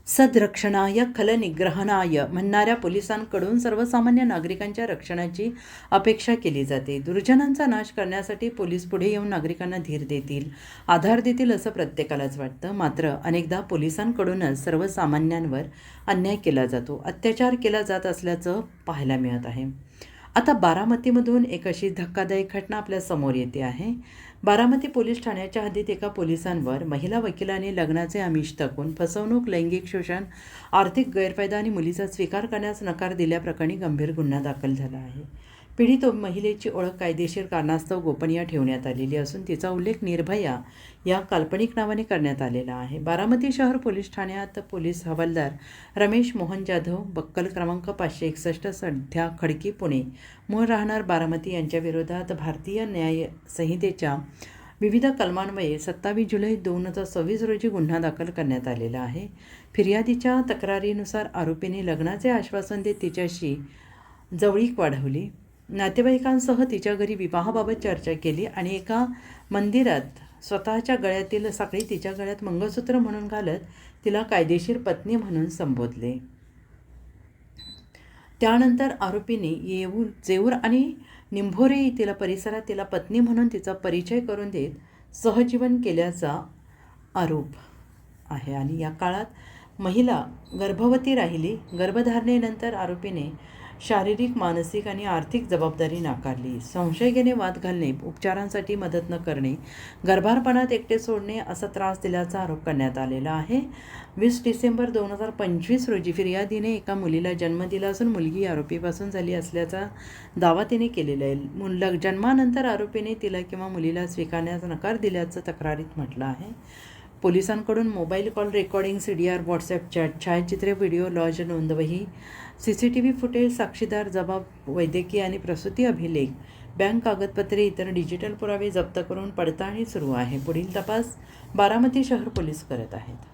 सदरक्षणाय खलनिग्रहणाय म्हणणाऱ्या पोलिसांकडून सर्वसामान्य नागरिकांच्या रक्षणाची अपेक्षा केली जाते. दुर्जनांचा नाश करण्यासाठी पोलीस पुढे येऊन नागरिकांना धीर देतील, आधार देतील असं प्रत्येकालाच वाटतं. मात्र अनेकदा पोलिसांकडूनच सर्वसामान्यांवर अन्याय केला जातो, अत्याचार केला जात असल्याचं पाहायला मिळत आहे. आता बारामतीमधून एक अशी धक्कादायक घटना आपल्या समोर येते आहे. बारामती पोलीस ठाण्याच्या हद्दीत एका पोलिसांवर महिला वकिलाने लग्नाचे आमिष दाखवून फसवणूक, लैंगिक शोषण, आर्थिक गैरफायदा आणि मुलीचा स्वीकार करण्यास नकार दिल्याप्रकरणी गंभीर गुन्हा दाखल झाला आहे. पीडित महिलेची ओळख कायदेशीर कारणास्तव गोपनीय ठेवण्यात आलेली असून तिचा उल्लेख निर्भया या काल्पनिक नावाने करण्यात आलेला आहे. बारामती शहर पोलीस ठाण्यात पोलीस हवालदार रमेश मोहन जाधव, बक्कल क्रमांक 561, सध्या खडकी, पुणे, मूळ राहणार बारामती यांच्या विरोधात भारतीय न्याय संहितेच्या विविध कलमान्वये 27 जुलै 2026 रोजी गुन्हा दाखल करण्यात आलेला आहे. फिर्यादीच्या तक्रारीनुसार आरोपीने लग्नाचे आश्वासन देत तिच्याशी जवळीक वाढवली, नातेवाईकांसह तिच्या घरी विवाहाबाबत चर्चा केली आणि एका मंदिरात स्वतःच्या गळ्यातील साखळी तिच्या गळ्यात मंगळसूत्र म्हणून घालत तिला कायदेशीर पत्नी म्हणून संबोधले. त्यानंतर आरोपीने जेऊर आणि निंभोरे येथील परिसरात तिला पत्नी म्हणून तिचा परिचय करून देत सहजीवन केल्याचा आरोप आहे. आणि या काळात महिला गर्भवती राहिली. गर्भधारणेनंतर आरोपीने शारीरिक, मानसिक आणि आर्थिक जबाबदारी नाकारली. संशय घेणे, वाद घालणे, उपचारांसाठी मदत न करणे, गर्भारपणात एकटे सोडणे असा त्रास दिल्याचा आरोप करण्यात आलेला आहे. 20 डिसेंबर 2025 रोजी फिर्यादीने एका मुलीला जन्म दिला असून मुलगी आरोपीपासून झाली असल्याचा दावा तिने केलेला आहे. जन्मानंतर आरोपीने तिला किंवा मुलीला स्वीकारण्यास नकार दिल्याचं तक्रारीत म्हटलं आहे. पोलिसांकडून mobile call recording, CDR, WhatsApp chat, छायाचित्रे, व्हिडिओ, लॉज नोंदवही, CCTV फुटेज, साक्षीदार जबाब, वैद्यकीय आणि प्रसूती अभिलेख, बँक कागदपत्रे, इतर डिजिटल पुरावे जप्त करून पडताळणी सुरू आहे. पुढील तपास बारामती शहर पोलीस करत आहेत.